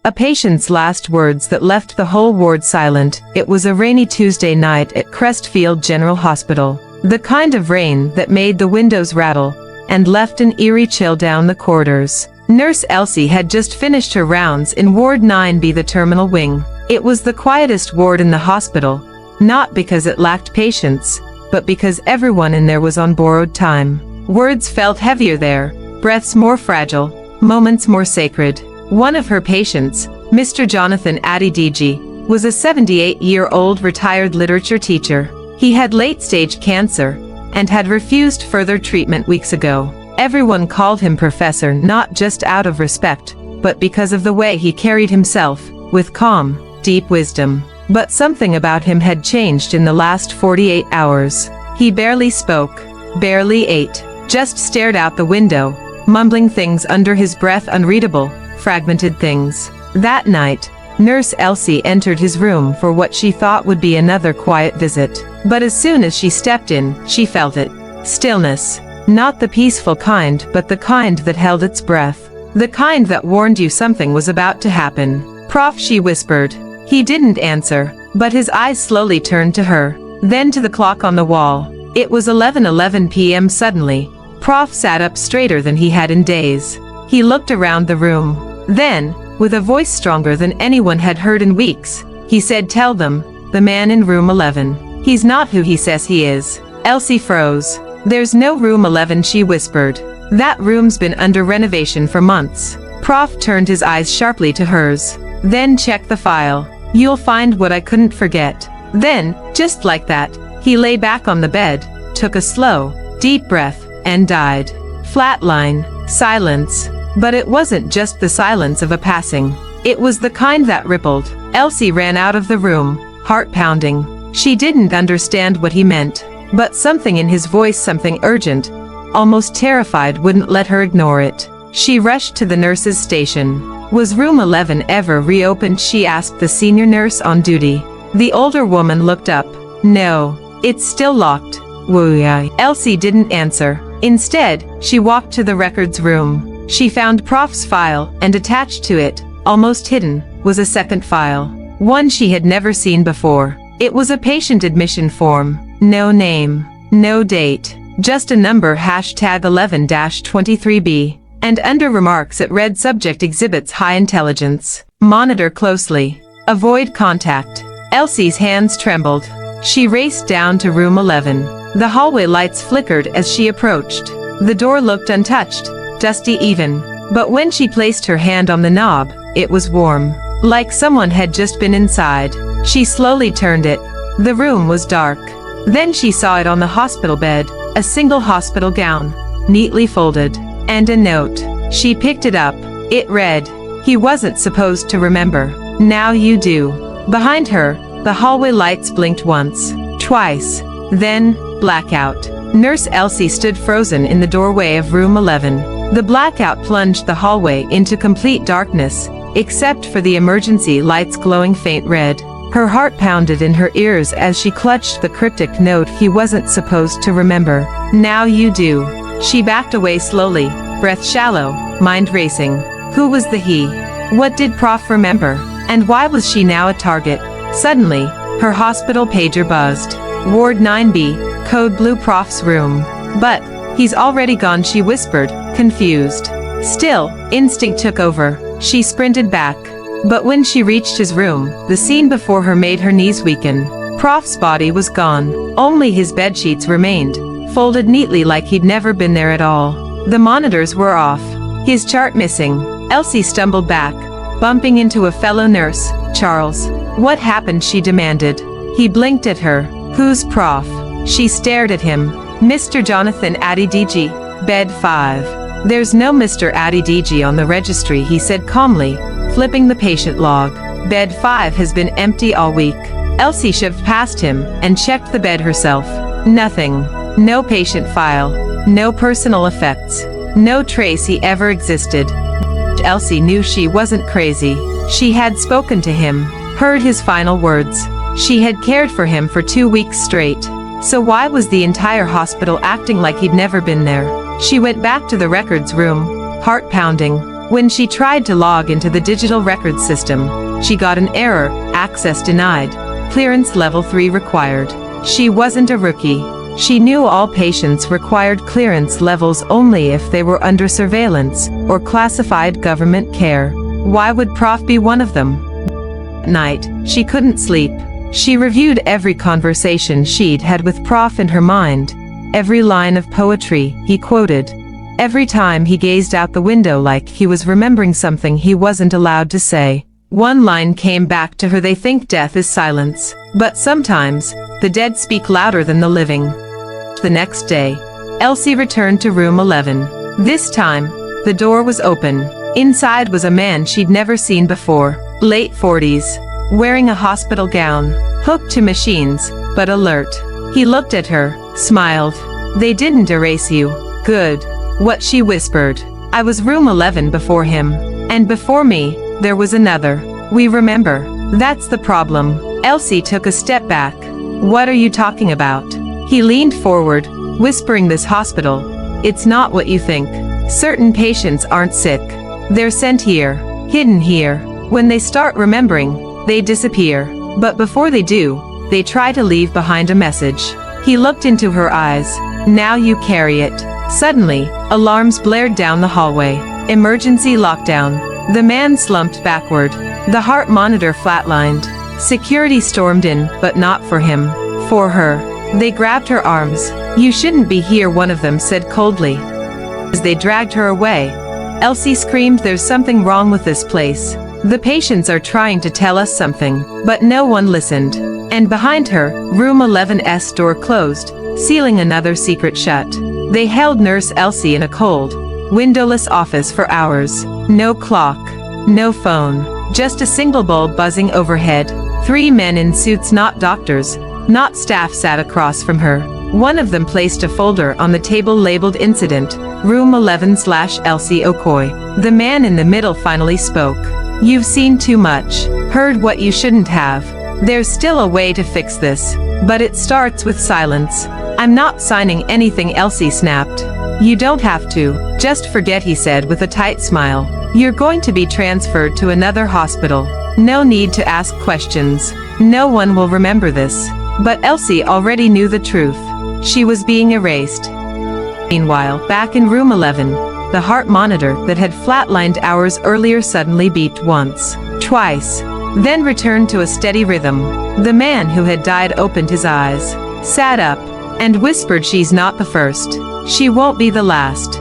A patient's last words that left the whole ward silent. It was a rainy Tuesday night at Crestfield General Hospital. The kind of rain that made the windows rattle and left an eerie chill down the corridors. Nurse Elsie had just finished her rounds in Ward 9B, the terminal wing. It was the quietest ward in the hospital, not because it lacked patients, but because everyone in there was on borrowed time. Words felt heavier there, breaths more fragile, moments more sacred. One of her patients, Mr. Jonathan Adedeji, was a 78-year-old retired literature teacher. He had late-stage cancer and had refused further treatment weeks ago. Everyone called him Professor, not just out of respect, but because of the way he carried himself, with calm, deep wisdom. But something about him had changed in the last 48 hours. He barely spoke, barely ate, just stared out the window, mumbling things under his breath, unreadable, fragmented things. That night, Nurse Elsie entered his room for what she thought would be another quiet visit. But as soon as she stepped in, she felt it. Stillness. Not the peaceful kind, but the kind that held its breath. The kind that warned you something was about to happen. "Prof," she whispered. He didn't answer, but his eyes slowly turned to her, then to the clock on the wall. It was 11:11 p.m. Suddenly, Prof sat up straighter than he had in days. He looked around the room. Then, with a voice stronger than anyone had heard in weeks, he said, "Tell them, the man in room 11. He's not who he says he is." Elsie froze. "There's no room 11," she whispered. "That room's been under renovation for months." Prof turned his eyes sharply to hers. "Then check the file. You'll find what I couldn't forget." Then, just like that, he lay back on the bed, took a slow, deep breath, and died. Flatline. Silence. But it wasn't just the silence of a passing. It was the kind that rippled. Elsie ran out of the room, heart pounding. She didn't understand what he meant, but something in his voice, something urgent, almost terrified, wouldn't let her ignore it. She rushed to the nurse's station. "Was room 11 ever reopened?" she asked the senior nurse on duty. The older woman looked up. "No, it's still locked." Elsie didn't answer. Instead, she walked to the records room. She found Prof's file, and attached to it, almost hidden, was a second file. One she had never seen before. It was a patient admission form. No name, no date, just a number, #11-23B. And under remarks it read, "Subject exhibits high intelligence. Monitor closely. Avoid contact." Elsie's hands trembled. She raced down to room 11. The hallway lights flickered as she approached. The door looked untouched, dusty even. But when she placed her hand on the knob, it was warm. Like someone had just been inside. She slowly turned it. The room was dark. Then she saw it on the hospital bed, a single hospital gown, neatly folded. And a note. She picked it up. It read, "He wasn't supposed to remember. Now you do." Behind her, the hallway lights blinked once, twice, then, blackout. Nurse Elsie stood frozen in the doorway of room 11. The blackout plunged the hallway into complete darkness, except for the emergency lights glowing faint red. Her heart pounded in her ears as she clutched the cryptic note. "He wasn't supposed to remember. Now you do." She backed away slowly, breath shallow, mind racing. Who was the he? What did Prof remember? And why was she now a target? Suddenly, her hospital pager buzzed. Ward 9B, code blue, Prof's room. "But, he's already gone," she whispered, confused. Still, instinct took over. She sprinted back. But when she reached his room, the scene before her made her knees weaken. Prof's body was gone. Only his bedsheets remained, folded neatly like he'd never been there at all. The monitors were off. His chart missing. Elsie stumbled back, bumping into a fellow nurse. "Charles, what happened?" she demanded. He blinked at her. "Who's Prof?" She stared at him. "Mr. Jonathan Adedeji, bed 5. "There's no Mr. Adedeji on the registry," he said calmly, flipping the patient log. "Bed 5 has been empty all week." Elsie shoved past him and checked the bed herself. Nothing. No patient file. No personal effects. No trace he ever existed. Elsie knew she wasn't crazy. She had spoken to him, heard his final words. She had cared for him for 2 weeks straight. So why was the entire hospital acting like he'd never been there? She went back to the records room, heart pounding. When she tried to log into the digital records system, she got an error, access denied, clearance level 3 required. She wasn't a rookie. She knew all patients required clearance levels only if they were under surveillance or classified government care. Why would Prof be one of them? At night, she couldn't sleep. She reviewed every conversation she'd had with Prof in her mind, every line of poetry he quoted. Every time he gazed out the window like he was remembering something he wasn't allowed to say. One line came back to her: they think death is silence, but sometimes, the dead speak louder than the living. The next day, Elsie returned to room 11. This time, the door was open. Inside was a man she'd never seen before, late 40s, wearing a hospital gown, hooked to machines, but alert. He looked at her, smiled. "They didn't erase you. Good." What she whispered. "I was room 11 before him. And before me, there was another. We remember." That's the problem. Elsie took a step back. "What are you talking about?" He leaned forward, whispering, "This hospital. It's not what you think. Certain patients aren't sick. They're sent here, hidden here. When they start remembering, they disappear. But before they do, they try to leave behind a message." He looked into her eyes. "Now you carry it." Suddenly, alarms blared down the hallway. Emergency lockdown. The man slumped backward. The heart monitor flatlined. Security stormed in, but not for him. For her. They grabbed her arms. "You shouldn't be here," one of them said coldly. As they dragged her away, Elsie screamed, "There's something wrong with this place. The patients are trying to tell us something." But no one listened. And behind her, room 11's door closed, sealing another secret shut. They held Nurse Elsie in a cold, windowless office for hours. No clock, no phone, just a single bulb buzzing overhead. 3 men in suits, not doctors, not staff, sat across from her. One of them placed a folder on the table labeled Incident, Room 11/Elsie Okoye. The man in the middle finally spoke. "You've seen too much, heard what you shouldn't have. There's still a way to fix this, but it starts with silence." "I'm not signing anything," Elsie snapped. "You don't have to. Just forget," he said with a tight smile. "You're going to be transferred to another hospital. No need to ask questions. No one will remember this." But Elsie already knew the truth. She was being erased. Meanwhile, back in room 11, the heart monitor that had flatlined hours earlier suddenly beeped once, twice, then returned to a steady rhythm. The man who had died opened his eyes, sat up, and whispered, "She's not the first. She won't be the last."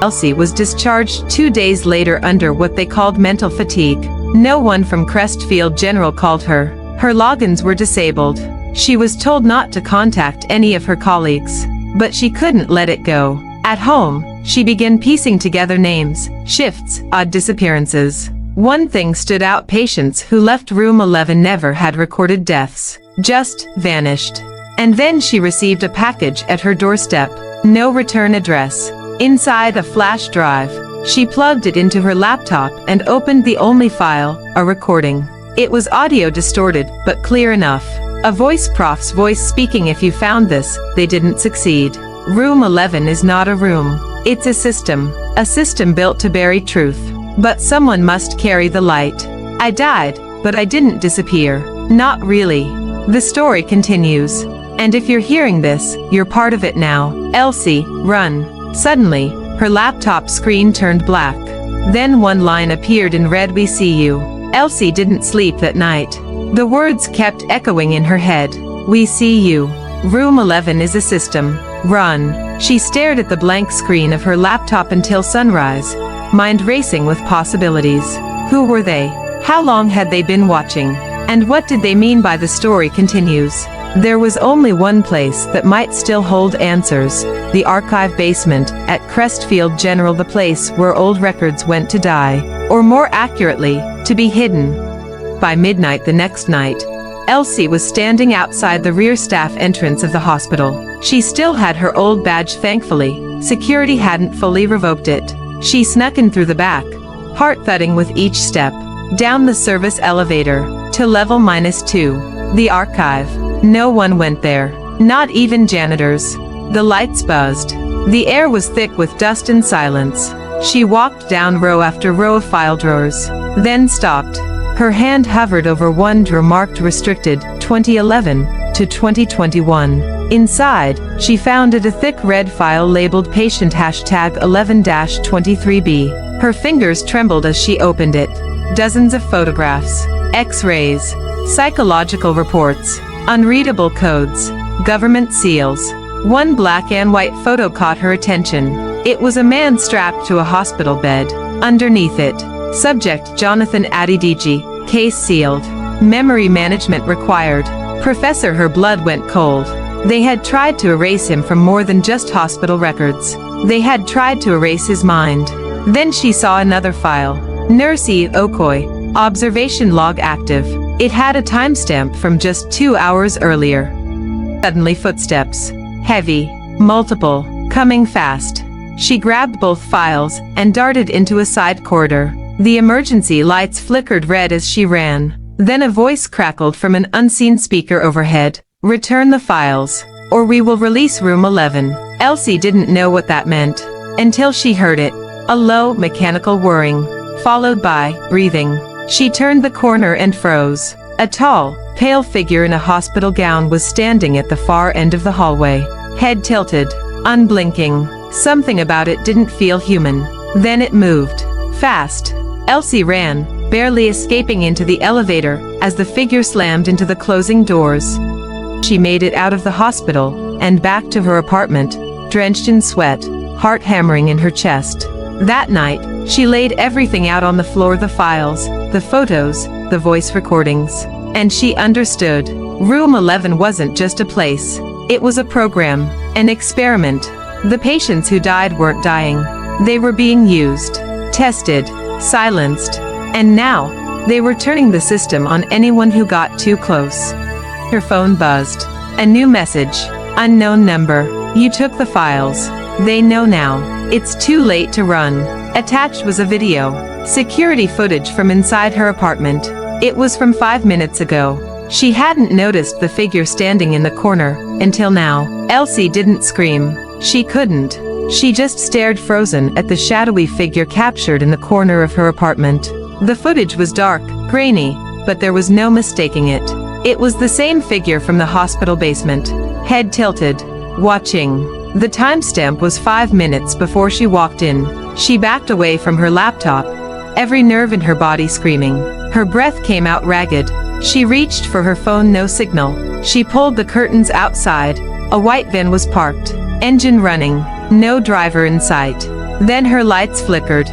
Elsie was discharged 2 days later under what they called mental fatigue. No one from Crestfield General called her. Her logins were disabled. She was told not to contact any of her colleagues. But she couldn't let it go. At home, she began piecing together names, shifts, odd disappearances. One thing stood out: patients who left room 11 never had recorded deaths. Just vanished. And then she received a package at her doorstep. No return address. Inside a flash drive. She plugged it into her laptop and opened the only file, a recording. It was audio distorted, but clear enough. A voice, Prof's voice speaking: "If you found this, they didn't succeed. Room 11 is not a room. It's a system built to bury truth. But someone must carry the light. I died, but I didn't disappear. Not really." The story continues. And if you're hearing this, you're part of it now. Elsie, run. Suddenly, her laptop screen turned black. Then one line appeared in red: "We see you." Elsie didn't sleep that night. The words kept echoing in her head. "We see you. Room 11 is a system. Run." She stared at the blank screen of her laptop until sunrise, mind racing with possibilities. Who were they? How long had they been watching? And what did they mean by "the story continues"? There was only one place that might still hold answers: the archive basement at Crestfield General, the place where old records went to die, or more accurately, to be hidden. By midnight the next night, Elsie was standing outside the rear staff entrance of the hospital. She still had her old badge, thankfully. Security hadn't fully revoked it. She snuck in through the back, heart thudding with each step, down the service elevator, to level -2, the archive. No one went there, not even janitors. The lights buzzed. The air was thick with dust and silence. She walked down row after row of file drawers, then stopped. Her hand hovered over one drawer marked Restricted, 2011 to 2021. Inside, she found a thick red file labeled Patient #11-23B. Her fingers trembled as she opened it. Dozens of photographs, X-rays, psychological reports, unreadable codes, government seals. One black and white photo caught her attention. It was a man strapped to a hospital bed. Underneath it, subject Jonathan Adidiji, case sealed. Memory management required. Professor, her blood went cold. They had tried to erase him from more than just hospital records. They had tried to erase his mind. Then she saw another file. Nurse Elsie, observation log active. It had a timestamp from just 2 hours earlier. Suddenly footsteps. Heavy. Multiple. Coming fast. She grabbed both files and darted into a side corridor. The emergency lights flickered red as she ran. Then a voice crackled from an unseen speaker overhead. Return the files, or we will release room 11. Elsie didn't know what that meant until she heard it. A low, mechanical whirring, followed by breathing. She turned the corner and froze. A tall, pale figure in a hospital gown was standing at the far end of the hallway. Head tilted, unblinking. Something about it didn't feel human. Then it moved. Fast. Elsie ran, barely escaping into the elevator as the figure slammed into the closing doors. She made it out of the hospital and back to her apartment, drenched in sweat, heart hammering in her chest. That night, she laid everything out on the floor, the files, the photos, the voice recordings. And she understood. Room 11 wasn't just a place. It was a program, an experiment. The patients who died weren't dying. They were being used, tested, silenced. And now, they were turning the system on anyone who got too close. Her phone buzzed. A new message. Unknown number. You took the files. They know now. It's too late to run. Attached was a video. Security footage from inside her apartment. It was from 5 minutes ago. She hadn't noticed the figure standing in the corner until now. Elsie didn't scream. She couldn't. She just stared frozen at the shadowy figure captured in the corner of her apartment. The footage was dark, grainy, but there was no mistaking it. It was the same figure from the hospital basement, head tilted, watching. The timestamp was 5 minutes before she walked in. She backed away from her laptop, every nerve in her body screaming. Her breath came out ragged. She reached for her phone, no signal. She pulled the curtains outside. A white van was parked, engine running, no driver in sight. Then her lights flickered.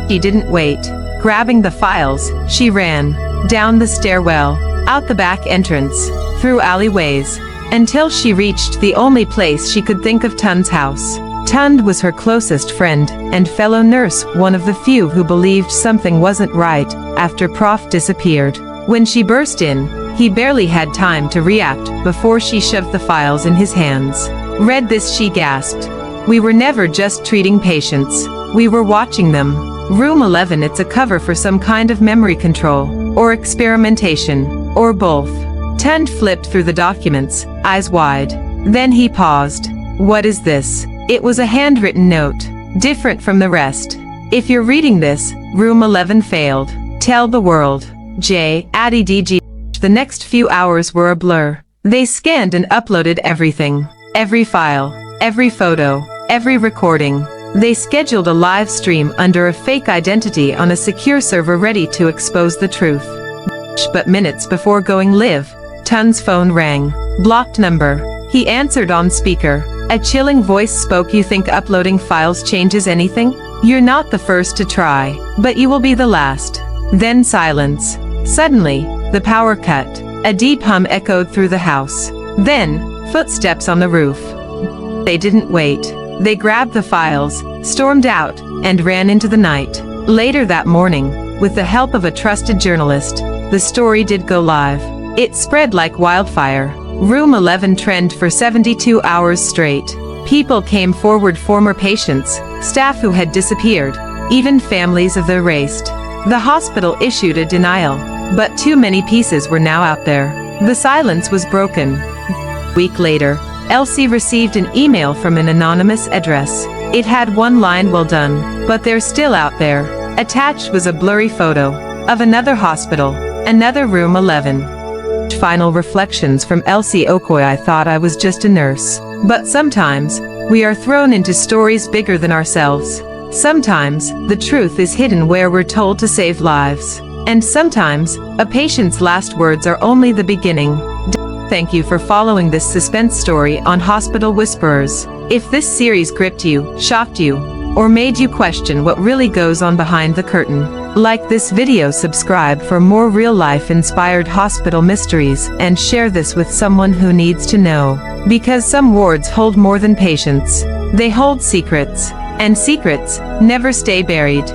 She didn't wait. Grabbing the files, she ran, down the stairwell, out the back entrance, through alleyways, until she reached the only place she could think of, Tun's house. Tund was her closest friend and fellow nurse, one of the few who believed something wasn't right after Prof disappeared. When she burst in, he barely had time to react before she shoved the files in his hands. Read this, she gasped. We were never just treating patients. We were watching them. Room 11, it's a cover for some kind of memory control, or experimentation, or both. Tund flipped through the documents, eyes wide. Then he paused. What is this? It was a handwritten note, different from the rest. If you're reading this, room 11 failed. Tell the world. J. Adidiji. The next few hours were a blur. They scanned and uploaded everything. Every file, every photo, every recording. They scheduled a live stream under a fake identity on a secure server ready to expose the truth. But minutes before going live, Tun's phone rang. Blocked number. He answered on speaker. A chilling voice spoke. You think uploading files changes anything? You're not the first to try, but you will be the last. Then silence. Suddenly, the power cut. A deep hum echoed through the house. Then, footsteps on the roof. They didn't wait. They grabbed the files, stormed out, and ran into the night. Later that morning, with the help of a trusted journalist, the story did go live. It spread like wildfire. Room 11 trended for 72 hours straight. People came forward, former patients, staff who had disappeared, even families of the erased. The hospital issued a denial, but too many pieces were now out there. The silence was broken. A week later, Elsie received an email from an anonymous address. It had one line, "Well done, but they're still out there." Attached was a blurry photo of another hospital, another room 11. Final reflections from Elsie Okoye. I thought I was just a nurse. But sometimes, we are thrown into stories bigger than ourselves. Sometimes, the truth is hidden where we're told to save lives. And sometimes, a patient's last words are only the beginning. Thank you for following this suspense story on Hospital Whisperers. If this series gripped you, shocked you, or made you question what really goes on behind the curtain, like this video, subscribe for more real-life inspired hospital mysteries, and share this with someone who needs to know. Because some wards hold more than patients. They hold secrets, and secrets never stay buried.